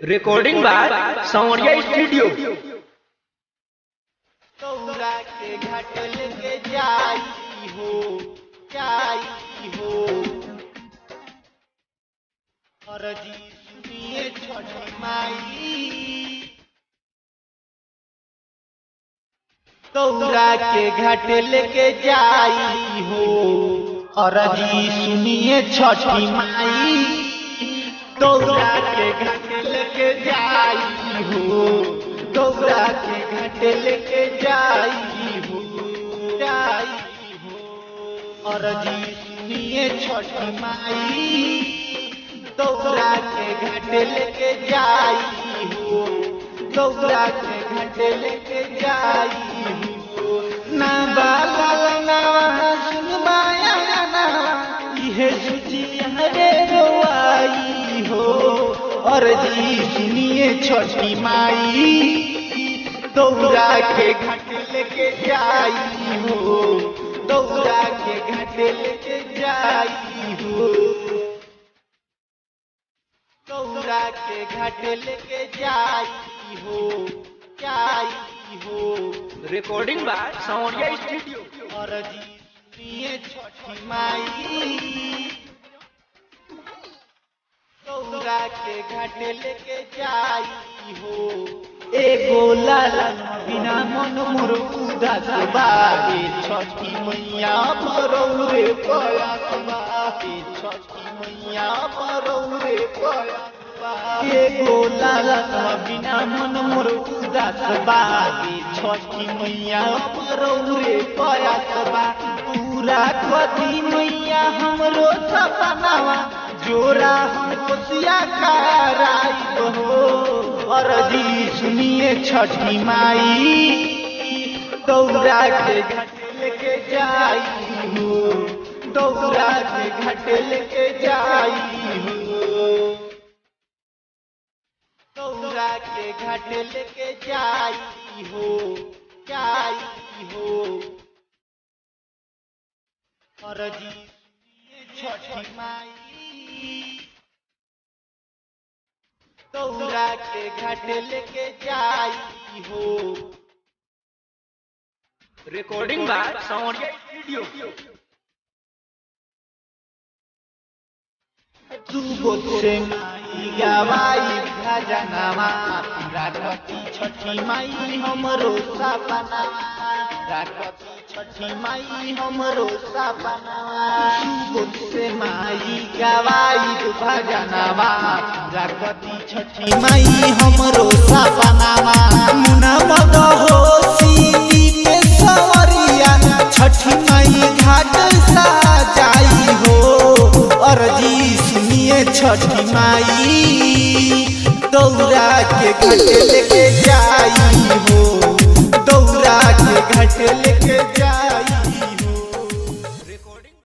Recording by सांवरिया studio. तौरा के घाट लेके जाई हो अरजी सुनिए छठी माई। तौरा के घाट लेके जाई हो अरजी सुनिए छठी माई। तौरा के घाट लेके जाई हो, तौरा के घाट लेके जाई हो अरजी सुनिए छठी माई। तौरा के घाट लेके जाई हो, तौरा के घाट लेके जाई हो। ना बाला ना सुनवाया ना ये सुची हरे रोआई हो अरजी सुनिए छठी माई। तौरा के घाट लेके जाई हो, तौरा के घाट लेके जाई हो। तौरा के घाट लेके जाई हो रिकॉर्डिंग बाय सांवरिया स्टूडियो। अरजी सुनिए छठी माई। तौरा के घाट लेके जाई हो। एगो लाला बिना मन मोर उदास बागे छठी मैया परौरे पयास बागे छठी मैया परौरे पयास बागे। एगो लाला बिना मन मोर उदास बागे छठी मैया परौरे पयास बा। पूरा कदी मैया हमरो सपनावा जोरा हम कोसिया कराई हो अरजी सुनिए छठी माई। तौरा के घाट लेके जाई हो, तौरा के घाट लेके जाई हो। तौरा के घाट लेके जाई हो अरजी सुनिए छठी माई। तौरा के घाट लेके जाई हो। रिकॉर्डिंग बाय सांवरिया स्टूडियो। सुबोध से माई गवाई भजनमा राखती छठी माई हमरो सपनावा। राखती छठी माई हमरो सपनावा। सुबोध से माई गवाई भजनमा राखती छठी माई हमरो सपनावा। मुना मद हो सीधी के सवरिया छठी माई घाट सजाई हो अरजी सुनिए छठी माई। तौरा के घाट लेके जाई हो, तौरा के घाट लेके